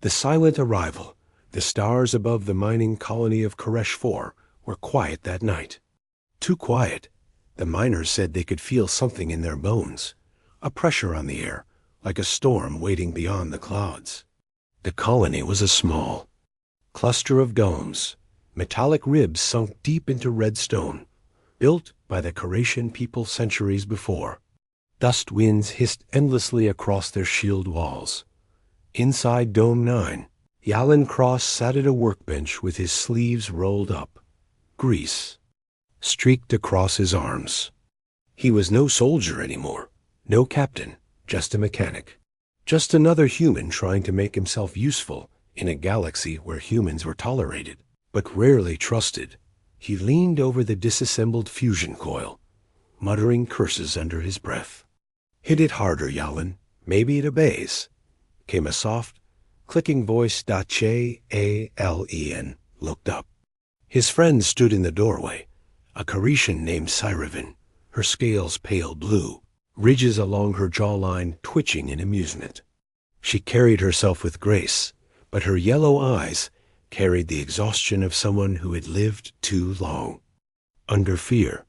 The silent arrival, the stars above the mining colony of Koresh 4, were quiet that night. Too quiet. The miners said they could feel something in their bones, a pressure on the air, like a storm waiting beyond the clouds. The colony was a small cluster of domes, metallic ribs sunk deep into red stone, built by the Narration people centuries before. Dust winds hissed endlessly across their shield walls. Inside Dome 9, Yalin Cross sat at a workbench with his sleeves rolled up. Grease streaked across his arms. He was no soldier anymore, no captain, just a mechanic. Just another human trying to make himself useful in a galaxy where humans were tolerated, but rarely trusted. He leaned over the disassembled fusion coil, muttering curses under his breath. "Hit it harder, Yalin. Maybe it obeys," came a soft, clicking voice. Alen looked up. His friend stood in the doorway, a Carishan named Syrevin, her scales pale blue, ridges along her jawline twitching in amusement. She carried herself with grace, but her yellow eyes carried the exhaustion of someone who had lived too long. Under fear.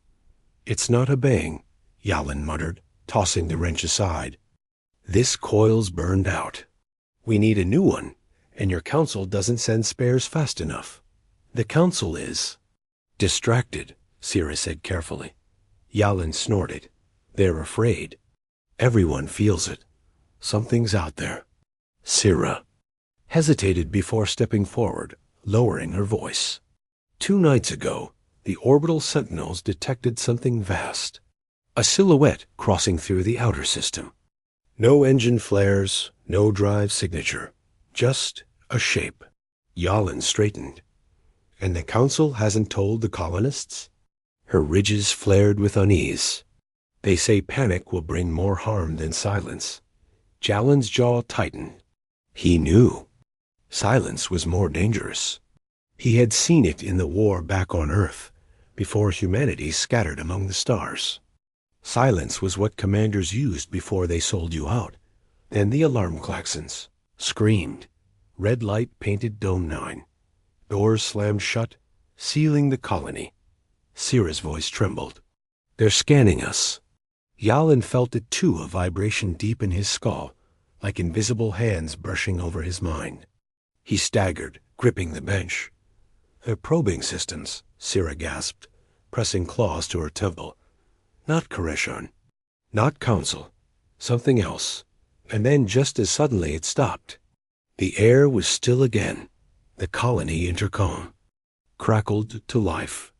"It's not obeying," Yalin muttered, tossing the wrench aside. "This coil's burned out. We need a new one, and your council doesn't send spares fast enough." "The council is distracted," Sira said carefully. Yalin snorted. "They're afraid. Everyone feels it. Something's out there." Sira hesitated before stepping forward, lowering her voice. 2 nights ago, the orbital sentinels detected something vast. A silhouette crossing through the outer system. No engine flares, no drive signature. Just a shape. Yalin straightened. "And the council hasn't told the colonists?" Her ridges flared with unease. "They say panic will bring more harm than silence." Jalin's jaw tightened. He knew. Silence was more dangerous. He had seen it in the war back on Earth, before humanity scattered among the stars. Silence was what commanders used before they sold you out. Then the alarm klaxons screamed. Red light painted Dome 9. Doors slammed shut, sealing the colony. Sira's voice trembled. "They're scanning us." Yalin felt it too, a vibration deep in his skull, like invisible hands brushing over his mind. He staggered, gripping the bench. "They're probing systems," Sira gasped, pressing claws to her temple. "Not Koreshan. Not Council. Something else." And then just as suddenly it stopped. The air was still again. The colony intercom crackled to life.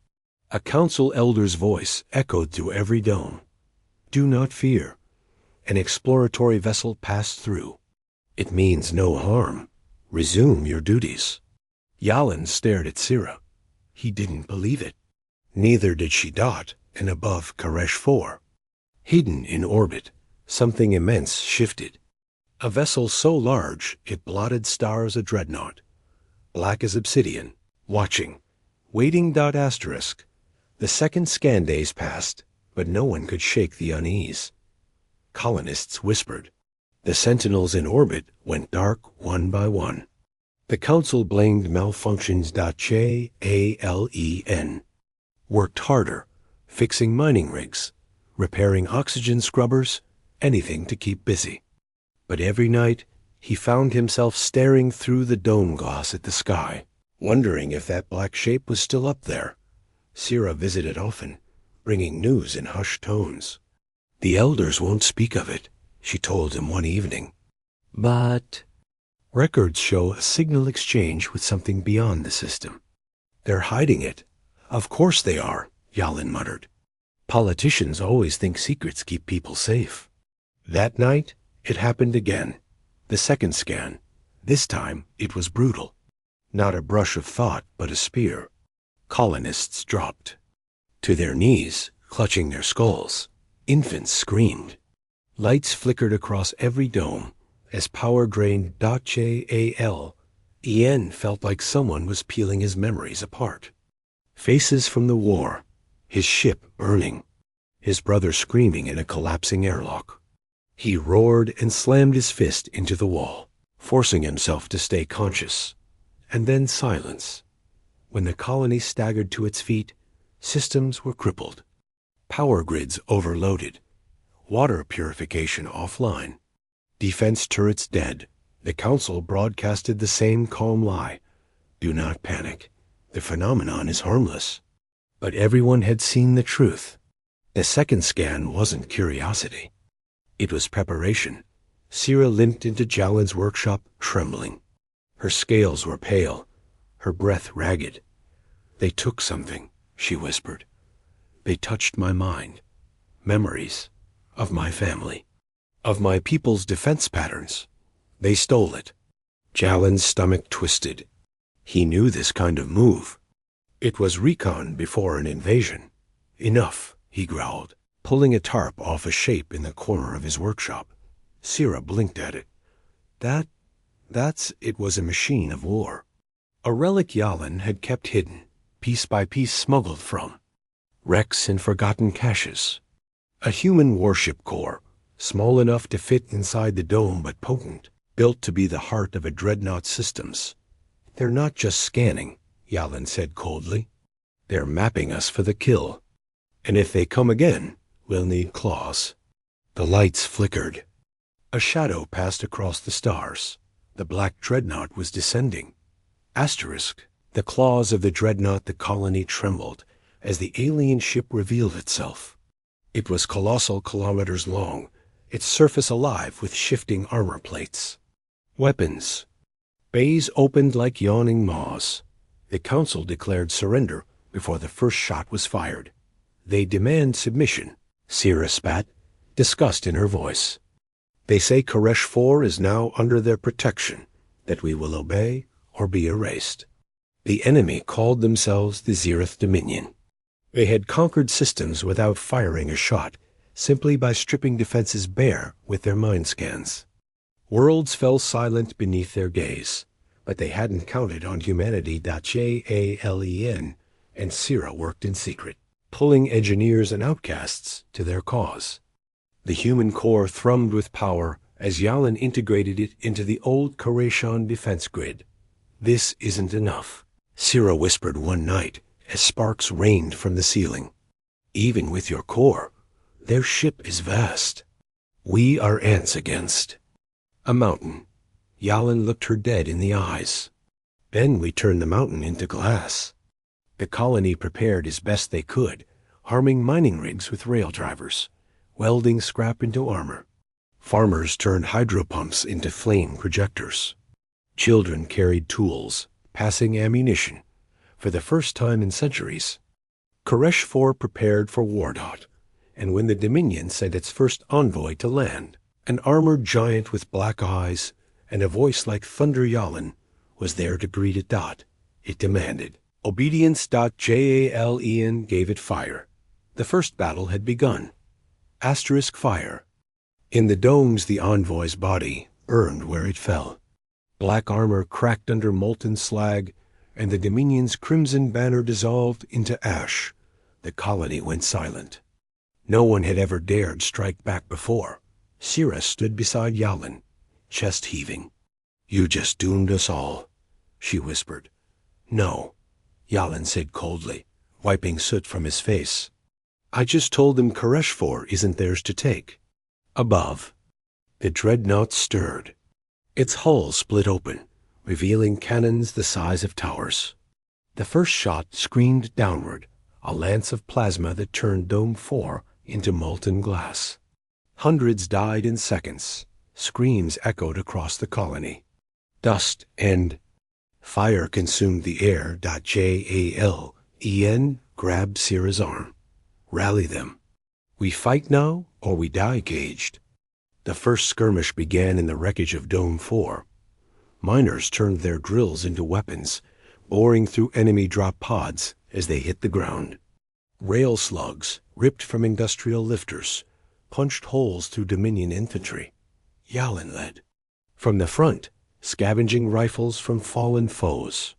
A council elder's voice echoed through every dome. "Do not fear. An exploratory vessel passed through. It means no harm. Resume your duties." Yalin stared at Sira. He didn't believe it. Neither did she. And above Koresh 4, hidden in orbit, something immense shifted. A vessel so large it blotted stars a dreadnought, black as obsidian, watching, waiting. The second scan days passed, but no one could shake the unease. Colonists whispered. The sentinels in orbit went dark one by one. The council blamed malfunctions. Alen worked harder, fixing mining rigs, repairing oxygen scrubbers, anything to keep busy. But every night he found himself staring through the dome glass at the sky, wondering if that black shape was still up there. Sira visited often, bringing news in hushed tones. "The elders won't speak of it," she told him one evening. "But records show a signal exchange with something beyond the system." "They're hiding it." "Of course they are," Yalin muttered. "Politicians always think secrets keep people safe." That night, it happened again. The second scan. This time, it was brutal. Not a brush of thought, but a spear. Colonists dropped. To their knees, clutching their skulls. Infants screamed. Lights flickered across every dome. As power drained. Alen felt like someone was peeling his memories apart. Faces from the war. His ship burning. His brother screaming in a collapsing airlock. He roared and slammed his fist into the wall. forcing himself to stay conscious. And then silence. When the colony staggered to its feet, systems were crippled. Power grids overloaded. Water purification offline. Defense turrets dead. The Council broadcasted the same calm lie. Do not panic. The phenomenon is harmless. But everyone had seen the truth. The second scan wasn't curiosity. It was preparation. Sira limped into Jalen's workshop, trembling. Her scales were pale, her breath ragged. They took something, she whispered. They touched my mind. Memories of my family, of my people's defense patterns. They stole it. Jalen's stomach twisted. He knew this kind of move. It was recon before an invasion. Enough, he growled, pulling a tarp off a shape in the corner of his workshop. Sira blinked at it. It was a machine of war. A relic Yalen had kept hidden, piece by piece smuggled from. Wrecks in forgotten caches. A human warship core, small enough to fit inside the dome but potent, built to be the heart of a dreadnought systems. They're not just scanning, Yalen said coldly. They're mapping us for the kill. And if they come again, we'll need claws. The lights flickered. A shadow passed across the stars. The black dreadnought was descending. Asterisk. The claws of the dreadnought the colony trembled as the alien ship revealed itself. It was colossal kilometers long, its surface alive with shifting armor plates. Weapons. Bays opened like yawning maws. The Council declared surrender before the first shot was fired. They demand submission, Sira spat, disgust in her voice. They say Koresh 4 is now under their protection, that we will obey or be erased. The enemy called themselves the Zereth Dominion. They had conquered systems without firing a shot, simply by stripping defenses bare with their mind scans. Worlds fell silent beneath their gaze, but they hadn't counted on humanity.jalen, and Sira worked in secret, pulling engineers and outcasts to their cause. The human core thrummed with power as Yalen integrated it into the old Koreshan defense grid. This isn't enough, Sira whispered one night as sparks rained from the ceiling. Even with your core, their ship is vast. We are ants against a mountain. Yalen looked her dead in the eyes. Then we turned the mountain into glass. The colony prepared as best they could, arming mining rigs with rail drivers, welding scrap into armor. Farmers turned hydropumps into flame projectors. Children carried tools, passing ammunition, for the first time in centuries. Koresh 4 prepared for Wardot, and when the Dominion sent its first envoy to land, an armored giant with black eyes and a voice like Thunder Yalen was there to greet it. It demanded. Obedience.jalen gave it fire. The first battle had begun. Asterisk fire. In the domes the envoy's body burned where it fell. Black armor cracked under molten slag, and the Dominion's crimson banner dissolved into ash. The colony went silent. No one had ever dared strike back before. Sira stood beside Yalen, chest heaving. You just doomed us all, she whispered. No, Yalen said coldly, wiping soot from his face. I just told them Koresh 4 isn't theirs to take. Above, the dreadnought stirred. Its hull split open, revealing cannons the size of towers. The first shot screamed downward, a lance of plasma that turned Dome 4 into molten glass. Hundreds died in seconds. Screams echoed across the colony. Dust and fire consumed the air. Jalen grabbed Sira's arm. Rally them. We fight now, or we die caged. The first skirmish began in the wreckage of Dome 4. Miners turned their drills into weapons, boring through enemy drop pods as they hit the ground. Rail slugs, ripped from industrial lifters, punched holes through Dominion infantry. Yalen led. From the front, scavenging rifles from fallen foes.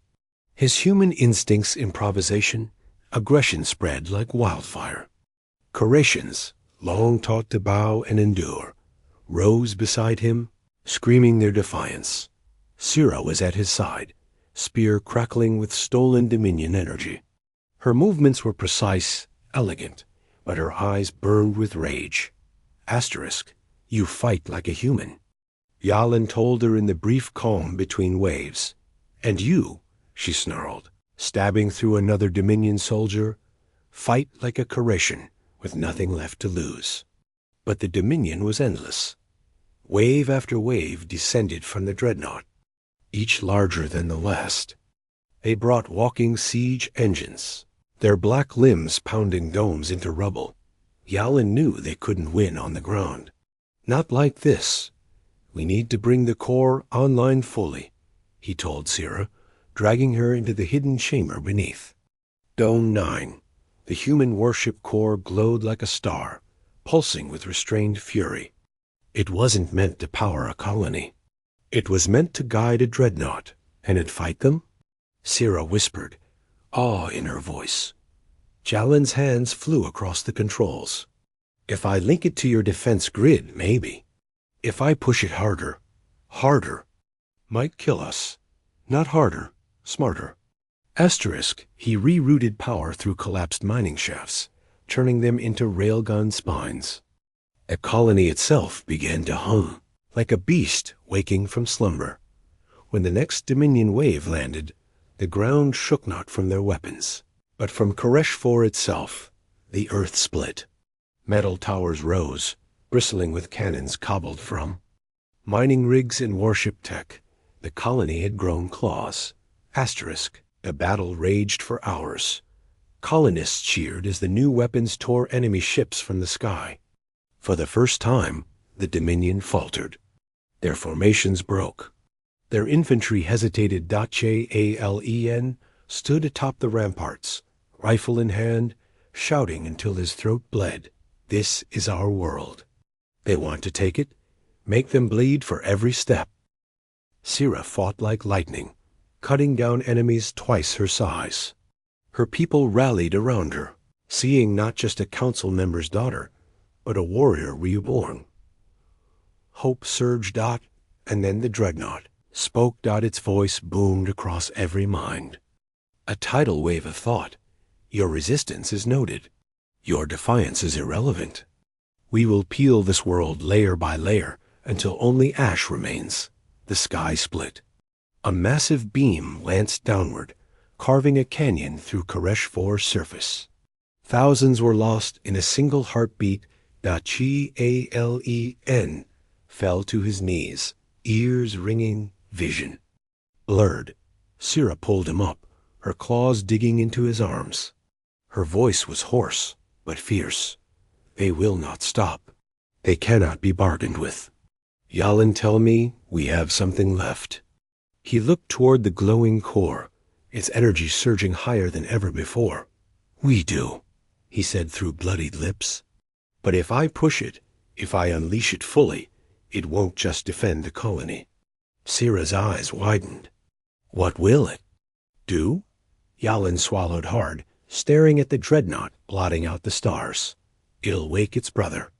His human instincts improvisation, aggression spread like wildfire. Koreshans, long taught to bow and endure, rose beside him, screaming their defiance. Sira was at his side, spear crackling with stolen Dominion energy. Her movements were precise, elegant, but her eyes burned with rage. Asterisk, you fight like a human. Yalin told her in the brief calm between waves. And you, she snarled, stabbing through another Dominion soldier, fight like a Caretian with nothing left to lose. But the Dominion was endless. Wave after wave descended from the dreadnought, each larger than the last. They brought walking siege engines, their black limbs pounding domes into rubble. Yalin knew they couldn't win on the ground. Not like this. We need to bring the core online fully, he told Sira, dragging her into the hidden chamber beneath. Dome 9. The human warship core glowed like a star, pulsing with restrained fury. It wasn't meant to power a colony. It was meant to guide a dreadnought, and it'd fight them? Sira whispered, awe in her voice. Jalen's hands flew across the controls. If I link it to your defense grid, maybe. If I push it harder, might kill us. Not harder, smarter. Asterisk, he rerouted power through collapsed mining shafts, turning them into railgun spines. The colony itself began to hum, like a beast waking from slumber. When the next Dominion wave landed, the ground shook not from their weapons, but from Koresh 4 itself, the earth split. Metal towers rose, bristling with cannons cobbled from mining rigs and warship tech. The colony had grown claws. Asterisk, the battle raged for hours. Colonists cheered as the new weapons tore enemy ships from the sky. For the first time, the Dominion faltered. Their formations broke. Their infantry hesitated. Alen stood atop the ramparts, rifle in hand, shouting until his throat bled. This is our world. They want to take it? Make them bleed for every step. Sira fought like lightning, cutting down enemies twice her size. Her people rallied around her, seeing not just a council member's daughter, but a warrior reborn. Hope surged. And then the dreadnought spoke. Its voice boomed across every mind. A tidal wave of thought. Your resistance is noted. Your defiance is irrelevant. We will peel this world layer by layer until only ash remains. The sky split. A massive beam lanced downward, carving a canyon through Koresh 4's surface. Thousands were lost in a single heartbeat. Alen fell to his knees, ears ringing, vision blurred. Sira pulled him up, her claws digging into his arms. Her voice was hoarse, but fierce. They will not stop. They cannot be bargained with. Yalin, tell me we have something left. He looked toward the glowing core, its energy surging higher than ever before. We do, he said through bloodied lips. But if I push it, if I unleash it fully, it won't just defend the colony. Sira's eyes widened. What will it do? Yalin swallowed hard, staring at the dreadnought blotting out the stars. It'll wake its brother.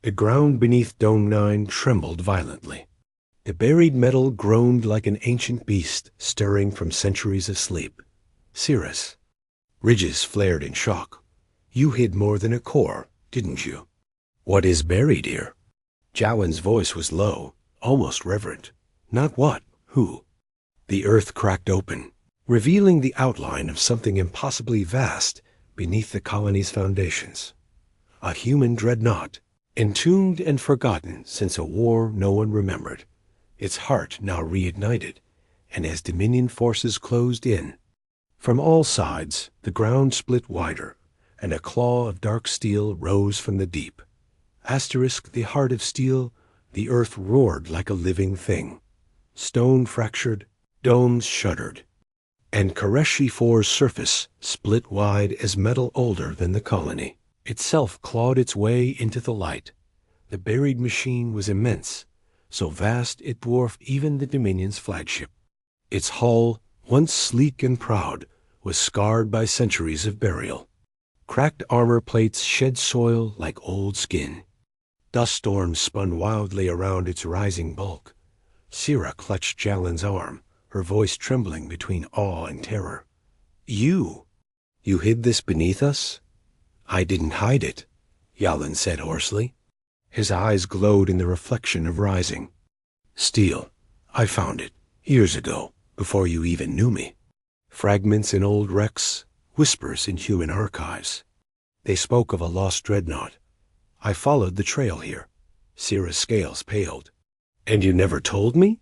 The ground beneath Dome 9 trembled violently. The buried metal groaned like an ancient beast stirring from centuries of sleep. Sira's ridges flared in shock. You hid more than a core, didn't you? What is buried here? Jalen's voice was low, almost reverent. Not what, who? The earth cracked open, revealing the outline of something impossibly vast beneath the colony's foundations. A human dreadnought, entombed and forgotten since a war no one remembered, its heart now reignited, and as Dominion forces closed in. From all sides, the ground split wider, and a claw of dark steel rose from the deep. Asterisk, the heart of steel, the earth roared like a living thing. Stone fractured, domes shuddered, and Koresh 4's surface split wide as metal older than the colony. Itself clawed its way into the light. The buried machine was immense, so vast it dwarfed even the Dominion's flagship. Its hull, once sleek and proud, was scarred by centuries of burial. Cracked armor plates shed soil like old skin. Dust storms spun wildly around its rising bulk. Sira clutched Jalen's arm, her voice trembling between awe and terror. You hid this beneath us? I didn't hide it, Yalen said hoarsely. His eyes glowed in the reflection of rising. Steel, I found it, years ago, before you even knew me. Fragments in old wrecks, whispers in human archives. They spoke of a lost dreadnought. I followed the trail here. Sira's scales paled. And you never told me?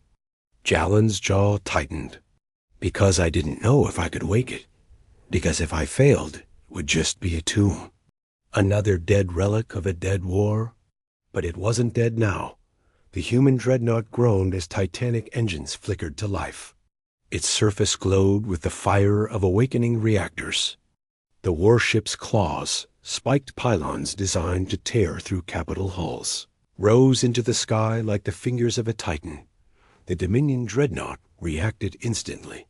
Jalen's jaw tightened. Because I didn't know if I could wake it. Because if I failed, it would just be a tomb. Another dead relic of a dead war. But it wasn't dead now. The human dreadnought groaned as titanic engines flickered to life. Its surface glowed with the fire of awakening reactors. The warship's claws, spiked pylons designed to tear through capital hulls, rose into the sky like the fingers of a titan. The Dominion dreadnought reacted instantly.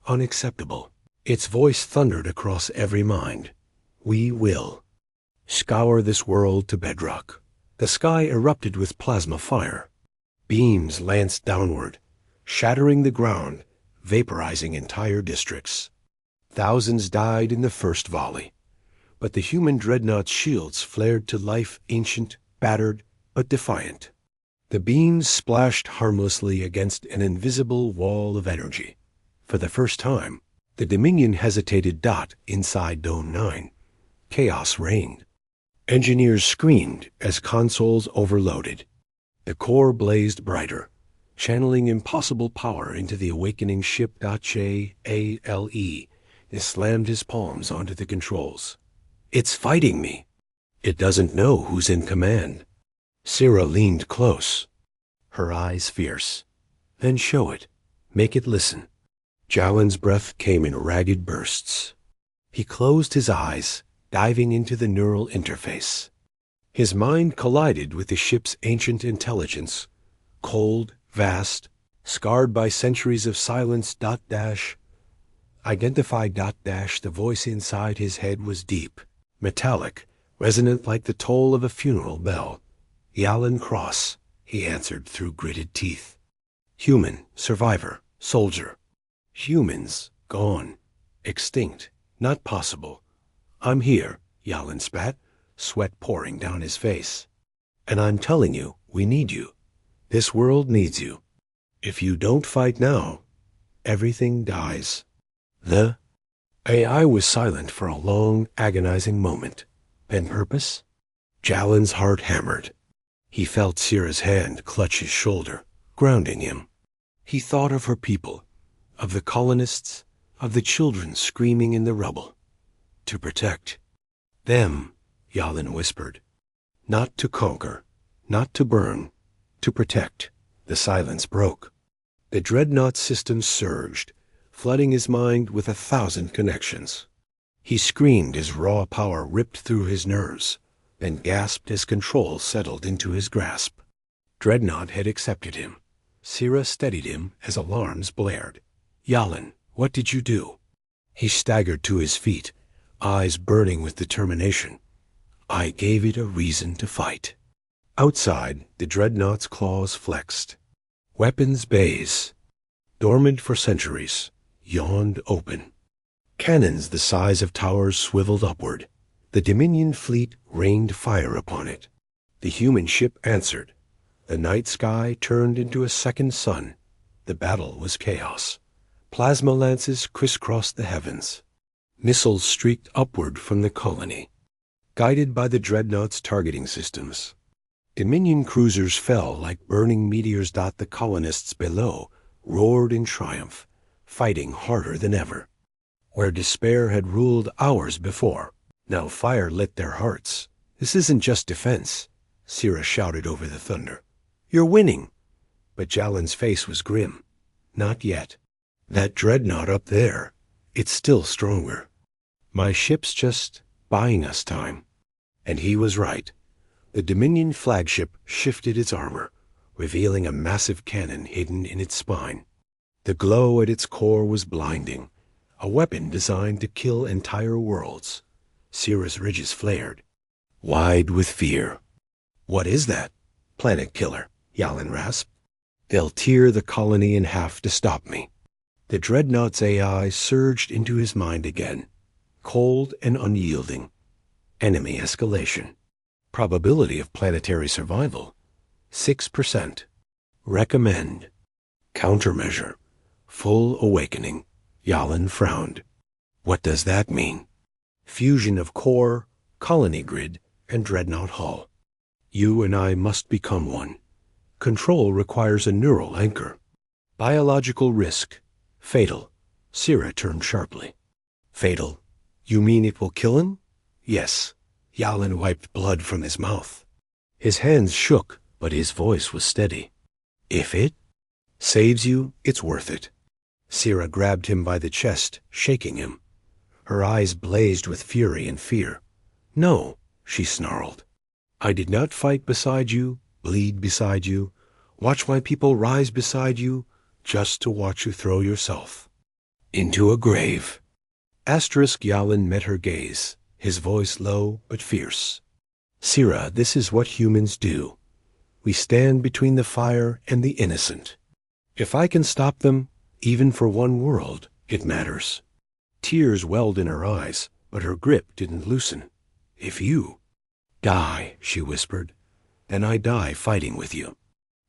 Unacceptable. Its voice thundered across every mind. We will. Scour this world to bedrock. The sky erupted with plasma fire. Beams lanced downward, shattering the ground, vaporizing entire districts. Thousands died in the first volley. But the human dreadnought's shields flared to life, ancient, battered, but defiant. The beams splashed harmlessly against an invisible wall of energy. For the first time, the Dominion hesitated inside Dome 9. Chaos reigned. Engineers screamed as consoles overloaded. The core blazed brighter, channeling impossible power into the awakening ship. ALE. He slammed his palms onto the controls. It's fighting me. It doesn't know who's in command. Sira leaned close, her eyes fierce. Then show it. Make it listen. Jalen's breath came in ragged bursts. He closed his eyes, diving into the neural interface. His mind collided with the ship's ancient intelligence, cold, vast, scarred by centuries of silence. Identify. The voice inside his head was deep, metallic, resonant like the toll of a funeral bell. Yalen Cross, he answered through gritted teeth. Human, survivor, soldier. Humans, gone, extinct, not possible. I'm here, Yalen spat, sweat pouring down his face. And I'm telling you, we need you. This world needs you. If you don't fight now, everything dies. The AI was silent for a long, agonizing moment. Then purpose? Jalen's heart hammered. He felt Sira's hand clutch his shoulder, grounding him. He thought of her people, of the colonists, of the children screaming in the rubble. To protect. Them, Yalen whispered. Not to conquer, not to burn, to protect. The silence broke. The dreadnought system surged, flooding his mind with 1,000 connections. He screamed as raw power ripped through his nerves, then gasped as control settled into his grasp. Dreadnought had accepted him. Sira steadied him as alarms blared. Yalen, what did you do? He staggered to his feet, eyes burning with determination. I gave it a reason to fight. Outside, the dreadnought's claws flexed. Weapons bays, dormant for centuries, yawned open. Cannons the size of towers swiveled upward. The Dominion fleet rained fire upon it. The human ship answered. The night sky turned into a second sun. The battle was chaos. Plasma lances crisscrossed the heavens. Missiles streaked upward from the colony, guided by the dreadnought's targeting systems. Dominion cruisers fell like burning meteors. The colonists below roared in triumph, fighting harder than ever. Where despair had ruled hours before, now fire lit their hearts. This isn't just defense, Sira shouted over the thunder. You're winning. But Jalen's face was grim. Not yet. That dreadnought up there, it's still stronger. My ship's just buying us time. And he was right. The Dominion flagship shifted its armor, revealing a massive cannon hidden in its spine. The glow at its core was blinding, a weapon designed to kill entire worlds. Sira's ridges flared, wide with fear. What is that? Planet killer, Yalen rasped. They'll tear the colony in half to stop me. The dreadnought's AI surged into his mind again, cold and unyielding. Enemy escalation. Probability of planetary survival, 6%. Recommend. Countermeasure. Full awakening. Yalin frowned. What does that mean? Fusion of core, colony grid, and dreadnought hull. You and I must become one. Control requires a neural anchor. Biological risk. Fatal. Sira turned sharply. Fatal? You mean it will kill him? Yes. Yalin wiped blood from his mouth. His hands shook, but his voice was steady. If it saves you, it's worth it. Sira grabbed him by the chest, shaking him. Her eyes blazed with fury and fear. No, she snarled. I did not fight beside you, bleed beside you, watch my people rise beside you, just to watch you throw yourself into a grave. Yalin met her gaze, his voice low but fierce. Sira, this is what humans do. We stand between the fire and the innocent. If I can stop them, even for one world, it matters. Tears welled in her eyes, but her grip didn't loosen. If you die, she whispered, then I die fighting with you.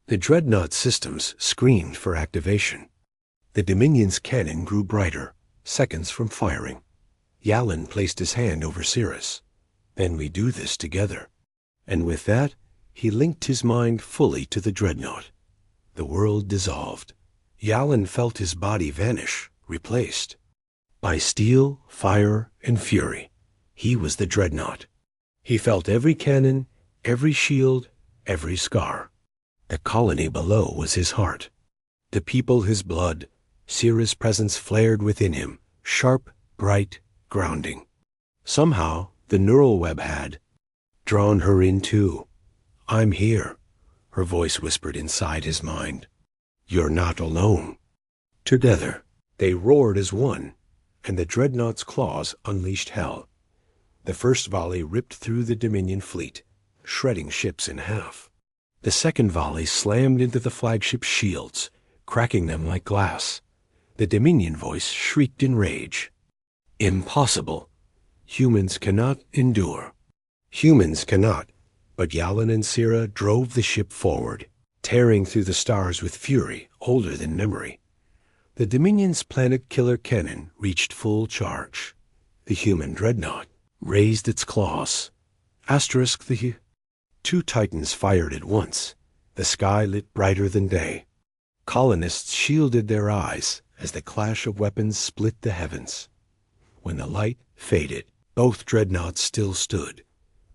The dreadnought systems screamed for activation. The Dominion's cannon grew brighter, seconds from firing. Yalin placed his hand over Sira's. Then we do this together. And with that, he linked his mind fully to the dreadnought. The world dissolved. Yalin felt his body vanish, replaced by steel, fire, and fury. He was the dreadnought. He felt every cannon, every shield, every scar. The colony below was his heart. The people his blood. Sira's presence flared within him, sharp, bright, grounding. Somehow, the neural web had drawn her in too. I'm here, her voice whispered inside his mind. You're not alone. Together, they roared as one, and the dreadnought's claws unleashed hell. The first volley ripped through the Dominion fleet, shredding ships in half. The second volley slammed into the flagship's shields, cracking them like glass. The Dominion voice shrieked in rage. Impossible. Humans cannot endure. Humans cannot, but Yalin and Sira drove the ship forward, tearing through the stars with fury older than memory. The Dominion's planet-killer cannon reached full charge. The human dreadnought raised its claws. The two titans fired at once. The sky lit brighter than day. Colonists shielded their eyes as the clash of weapons split the heavens. When the light faded, both dreadnoughts still stood,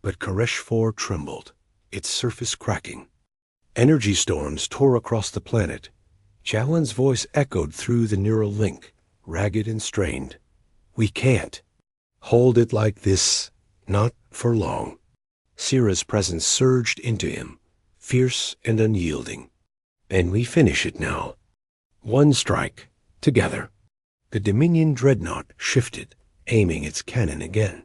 but Koresh 4 trembled, its surface cracking. Energy storms tore across the planet. Jalen's voice echoed through the neural link, ragged and strained. We can't hold it like this, not for long. Sira's presence surged into him, fierce and unyielding. And we finish it now. One strike, together. The Dominion dreadnought shifted, aiming its cannon again.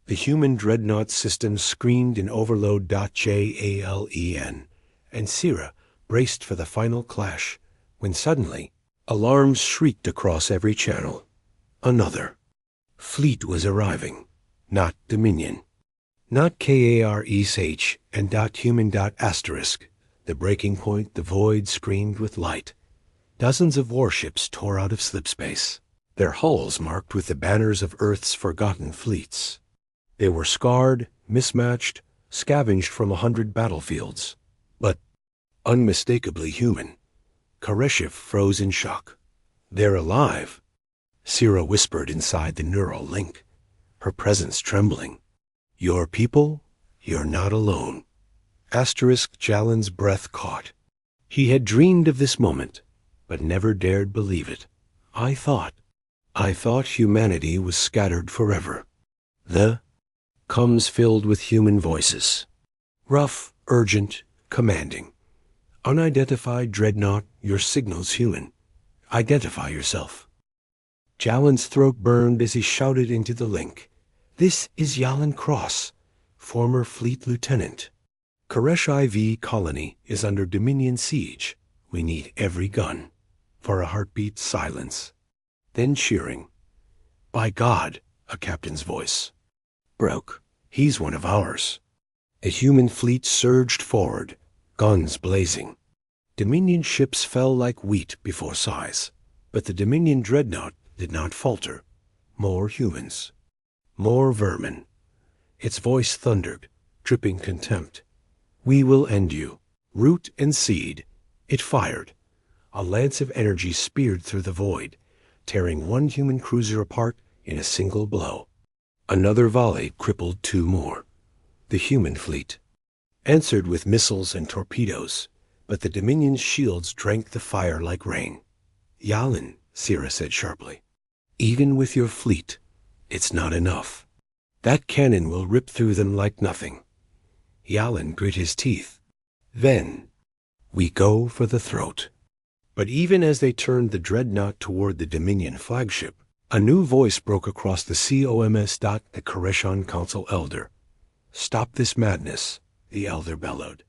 The human dreadnought system screamed in overload. JALEN, and Sira braced for the final clash, when suddenly alarms shrieked across every channel. Another fleet was arriving, not Dominion, not KARESH and .human. Asterisk. The breaking point, the void screamed with light. Dozens of warships tore out of slipspace, their hulls marked with the banners of Earth's forgotten fleets. They were scarred, mismatched, scavenged from 100 battlefields, but unmistakably human. Koreshev froze in shock. They're alive, Sira whispered inside the neural link, her presence trembling. Your people, you're not alone. Asterisk. Jalen's breath caught. He had dreamed of this moment, but never dared believe it. I thought humanity was scattered forever. The comes filled with human voices. Rough, urgent, commanding. Unidentified dreadnought, your signal's human. Identify yourself. Jalen's throat burned as he shouted into the link. This is Yalin Cross, former fleet lieutenant. Koresh IV colony is under Dominion siege. We need every gun. For a heartbeat, silence. Then cheering. By God, a captain's voice. Broke. He's one of ours. A human fleet surged forward, guns blazing. Dominion ships fell like wheat before size, but the Dominion dreadnought did not falter. More humans. More vermin. Its voice thundered, dripping contempt. We will end you. Root and seed. It fired. A lance of energy speared through the void, tearing one human cruiser apart in a single blow. Another volley crippled two more. The human fleet answered with missiles and torpedoes, but the Dominion's shields drank the fire like rain. Yalin, Sira said sharply, even with your fleet, it's not enough. That cannon will rip through them like nothing. Yalin grit his teeth. Then, we go for the throat. But even as they turned the dreadnought toward the Dominion flagship, a new voice broke across the COMS. The Koreshan Council Elder. Stop this madness, the Elder bellowed.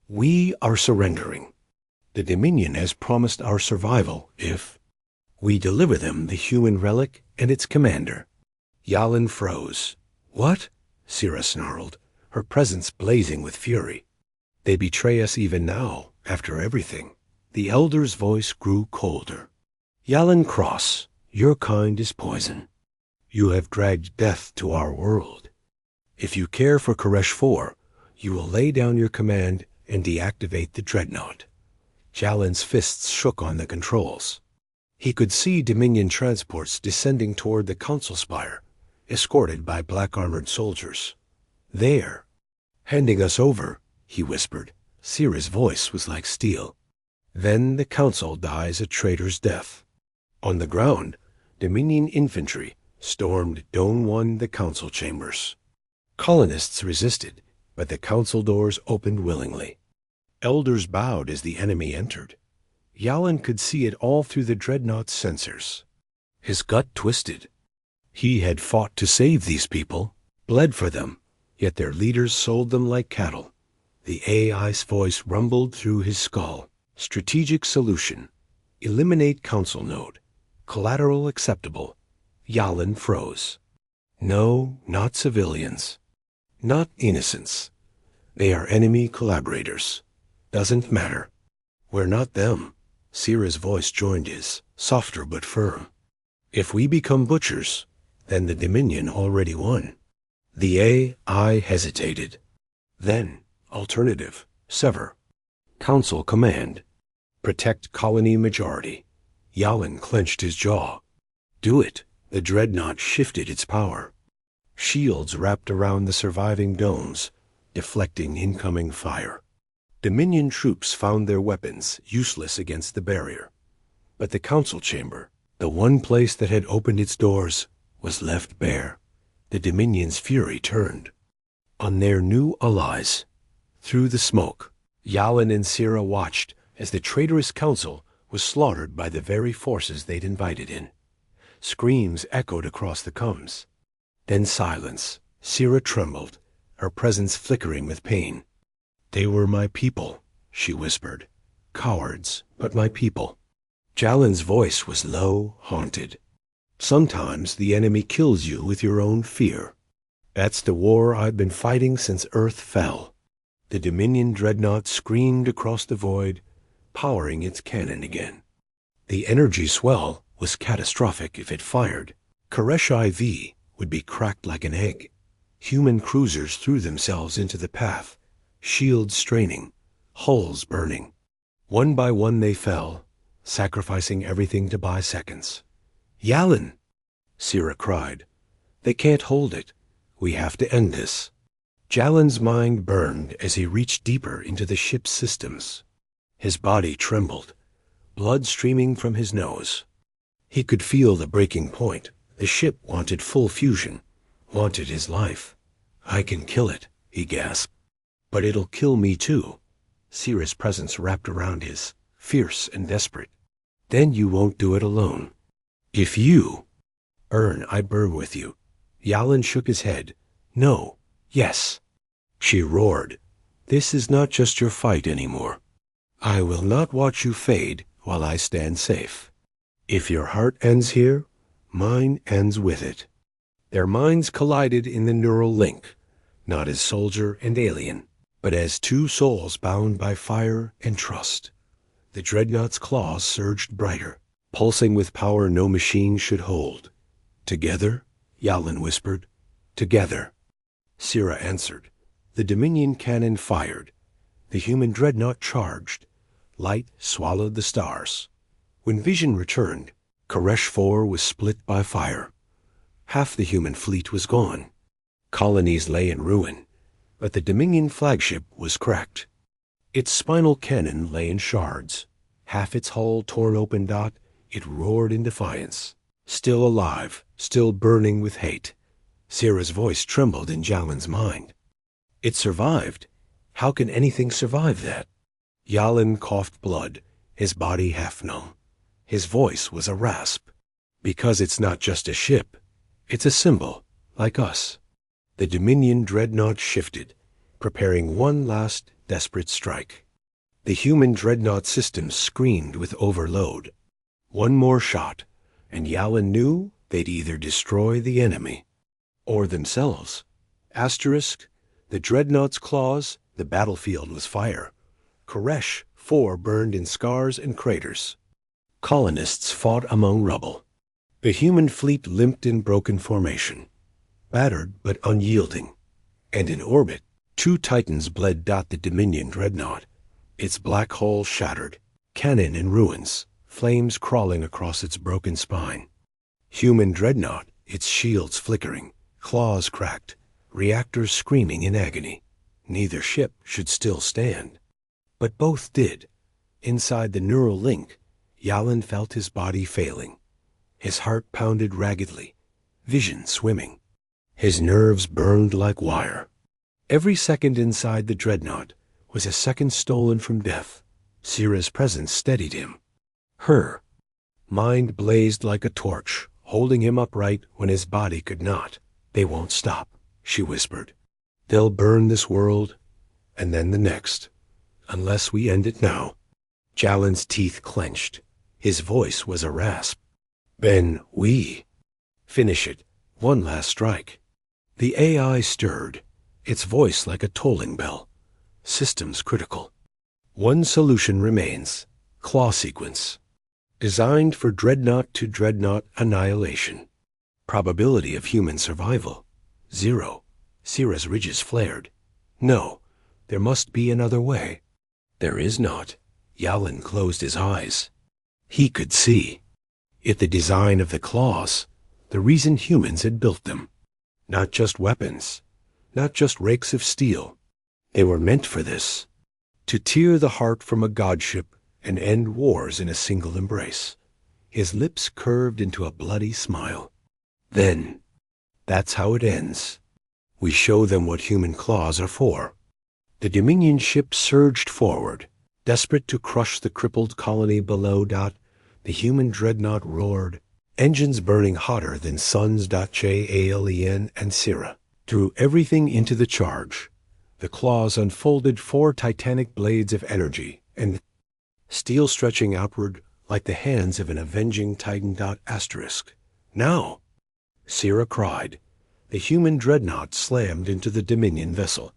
We are surrendering. The Dominion has promised our survival if we deliver them the human relic and its commander. Yalin froze. What? Sira snarled, her presence blazing with fury. They betray us even now, after everything. The Elder's voice grew colder. Yalin Cross, your kind is poison. You have dragged death to our world. If you care for Koresh 4, you will lay down your command and deactivate the dreadnought. Jalin's fists shook on the controls. He could see Dominion transports descending toward the council spire, escorted by black-armored soldiers. There. Handing us over, he whispered. Sira's voice was like steel. Then the council dies a traitor's death. On the ground, Dominion infantry stormed Dome 1 the council chambers. Colonists resisted, but the council doors opened willingly. Elders bowed as the enemy entered. Yalin could see it all through the dreadnought's sensors. His gut twisted. He had fought to save these people, bled for them, yet their leaders sold them like cattle. The AI's voice rumbled through his skull. Strategic solution. Eliminate council node. Collateral acceptable. Yalin froze. No, not civilians. Not innocents. They are enemy collaborators. Doesn't matter. We're not them. Sira's voice joined his, softer but firm. If we become butchers, then the Dominion already won. The AI hesitated. Then, alternative, sever. Council command. Protect colony majority. Yalin clenched his jaw. Do it. The dreadnought shifted its power. Shields wrapped around the surviving domes, deflecting incoming fire. Dominion troops found their weapons useless against the barrier. But the council chamber, the one place that had opened its doors, was left bare. The Dominion's fury turned on their new allies. Through the smoke, Yalin and Sira watched as the traitorous council was slaughtered by the very forces they'd invited in. Screams echoed across the comms. Then silence. Sira trembled, her presence flickering with pain. They were my people, she whispered. Cowards, but my people. Jalin's voice was low, haunted. Sometimes the enemy kills you with your own fear. That's the war I've been fighting since Earth fell. The Dominion dreadnought screamed across the void, powering its cannon again. The energy swell was catastrophic if it fired. Koresh IV would be cracked like an egg. Human cruisers threw themselves into the path, shields straining, hulls burning. One by one they fell, sacrificing everything to buy seconds. Yalin, Sira cried. They can't hold it. We have to end this. Jalin's mind burned as he reached deeper into the ship's systems. His body trembled, blood streaming from his nose. He could feel the breaking point. The ship wanted full fusion, wanted his life. I can kill it, he gasped. But it'll kill me too. Sira's presence wrapped around his, fierce and desperate. Then you won't do it alone. If you... I burn with you. Yalin shook his head. No. Yes. She roared. This is not just your fight anymore. I will not watch you fade while I stand safe. If your heart ends here, mine ends with it. Their minds collided in the neural link, not as soldier and alien, but as two souls bound by fire and trust. The dreadnought's claws surged brighter, pulsing with power no machine should hold. Together, Yalin whispered. Together. Sira answered. The Dominion cannon fired. The human dreadnought charged. Light swallowed the stars. When vision returned, Koresh 4 was split by fire. Half the human fleet was gone. Colonies lay in ruin, but the Dominion flagship was cracked. Its spinal cannon lay in shards. Half its hull torn open. It roared in defiance. Still alive, still burning with hate. Sira's voice trembled in Jalin's mind. It survived. How can anything survive that? Yalin coughed blood, his body half numb. His voice was a rasp. Because it's not just a ship. It's a symbol, like us. The Dominion dreadnought shifted, preparing one last desperate strike. The human dreadnought system screamed with overload. One more shot, and Yalin knew they'd either destroy the enemy or themselves. Asterisk, the dreadnought's claws, the battlefield was fire. Koresh 4 burned in scars and craters. Colonists fought among rubble. The human fleet limped in broken formation, battered but unyielding. And in orbit, 2 Titans bled. The Dominion dreadnought, its black hull shattered, cannon in ruins, flames crawling across its broken spine. Human dreadnought, its shields flickering, claws cracked, reactors screaming in agony. Neither ship should still stand. But both did. Inside the neural link, Yalin felt his body failing. His heart pounded raggedly, vision swimming. His nerves burned like wire. Every second inside the dreadnought was a second stolen from death. Sira's presence steadied him. Her mind blazed like a torch, holding him upright when his body could not. They won't stop, she whispered. They'll burn this world, and then the next, unless we end it now. Jalin's teeth clenched. His voice was a rasp. Ben, we. Finish it. One last strike. The AI stirred, its voice like a tolling bell. Systems critical. One solution remains. Claw sequence. Designed for dreadnought to dreadnought annihilation. Probability of human survival. 0. Sira's ridges flared. No, there must be another way. There is not. Yalin closed his eyes. He could see. It the design of the claws, the reason humans had built them. Not just weapons, not just rakes of steel. They were meant for this. To tear the heart from a godship and end wars in a single embrace. His lips curved into a bloody smile. Then, that's how it ends. We show them what human claws are for. The Dominion ship surged forward, desperate to crush the crippled colony below. The human dreadnought roared, engines burning hotter than suns. Jalin and Sira threw everything into the charge. The claws unfolded 4 titanic blades of energy, and steel stretching outward like the hands of an avenging titan. Asterisk. Now! Sira cried. The human dreadnought slammed into the Dominion vessel.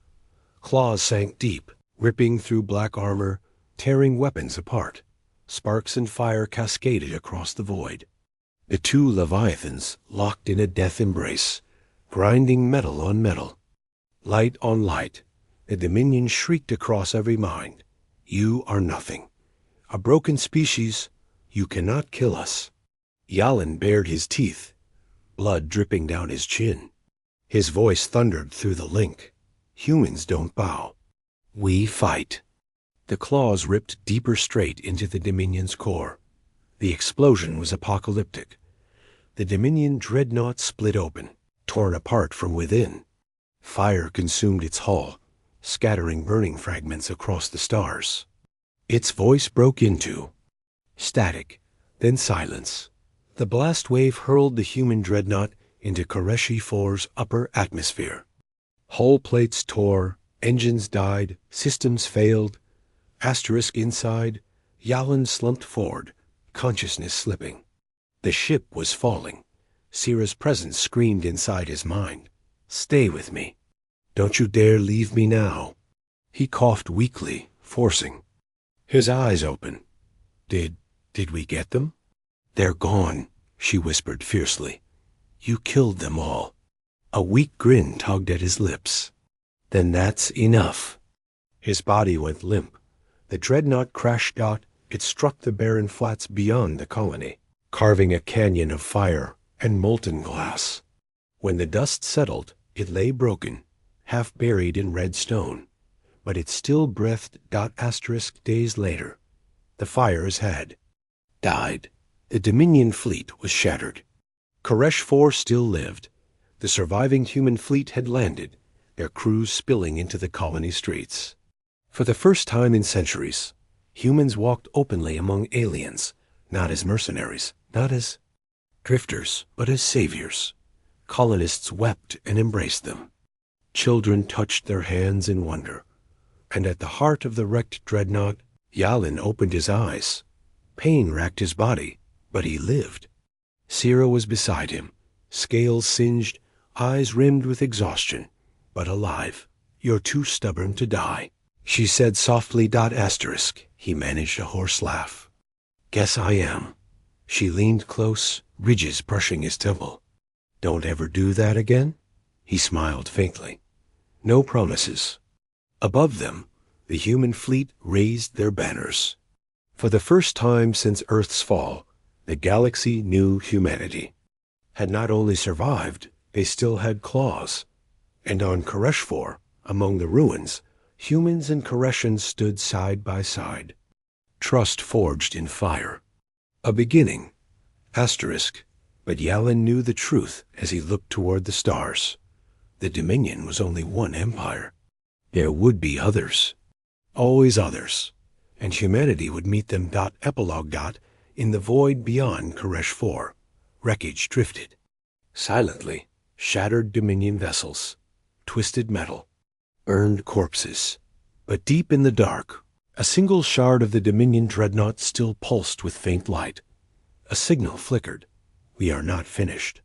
Claws sank deep, ripping through black armor, tearing weapons apart. Sparks and fire cascaded across the void. The 2 Leviathans locked in a death embrace, grinding metal on metal. Light on light, the Dominion shrieked across every mind. You are nothing. A broken species, you cannot kill us. Yalin bared his teeth, blood dripping down his chin. His voice thundered through the link. Humans don't bow. We fight. The claws ripped deeper straight into the Dominion's core. The explosion was apocalyptic. The Dominion dreadnought split open, torn apart from within. Fire consumed its hull, scattering burning fragments across the stars. Its voice broke into static, then silence. The blast wave hurled the human dreadnought into Koresh 4's upper atmosphere. Hull plates tore, engines died, systems failed. Asterisk inside, Yalin slumped forward, consciousness slipping. The ship was falling. Sira's presence screamed inside his mind. Stay with me. Don't you dare leave me now. He coughed weakly, forcing. His eyes open. Did we get them? They're gone, she whispered fiercely. You killed them all. A weak grin tugged at his lips. Then that's enough. His body went limp. The dreadnought crashed out. It struck the barren flats beyond the colony, carving a canyon of fire and molten glass. When the dust settled, it lay broken, half buried in red stone. But it still breathed. Days later. The fires had died. The Dominion fleet was shattered. Koresh 4 still lived. The surviving human fleet had landed, their crews spilling into the colony streets. For the first time in centuries, humans walked openly among aliens, not as mercenaries, not as drifters, but as saviors. Colonists wept and embraced them. Children touched their hands in wonder. And at the heart of the wrecked dreadnought, Yalin opened his eyes. Pain racked his body, but he lived. Sira was beside him, scales singed, eyes rimmed with exhaustion, but alive. You're too stubborn to die, she said softly. He managed a hoarse laugh. Guess I am. She leaned close, ridges brushing his temple. Don't ever do that again? He smiled faintly. No promises. Above them, the human fleet raised their banners. For the first time since Earth's fall, the galaxy knew humanity. Had not only survived, they still had claws. And on Koresh 4, among the ruins, humans and Koreshans stood side by side. Trust forged in fire. A beginning. But Yalin knew the truth as he looked toward the stars. The Dominion was only one empire. There would be others. Always others. And humanity would meet them. Epilogue. In the void beyond Koresh 4, wreckage drifted. Silently, shattered Dominion vessels, twisted metal, burned corpses. But deep in the dark, a single shard of the Dominion dreadnought still pulsed with faint light. A signal flickered. We are not finished.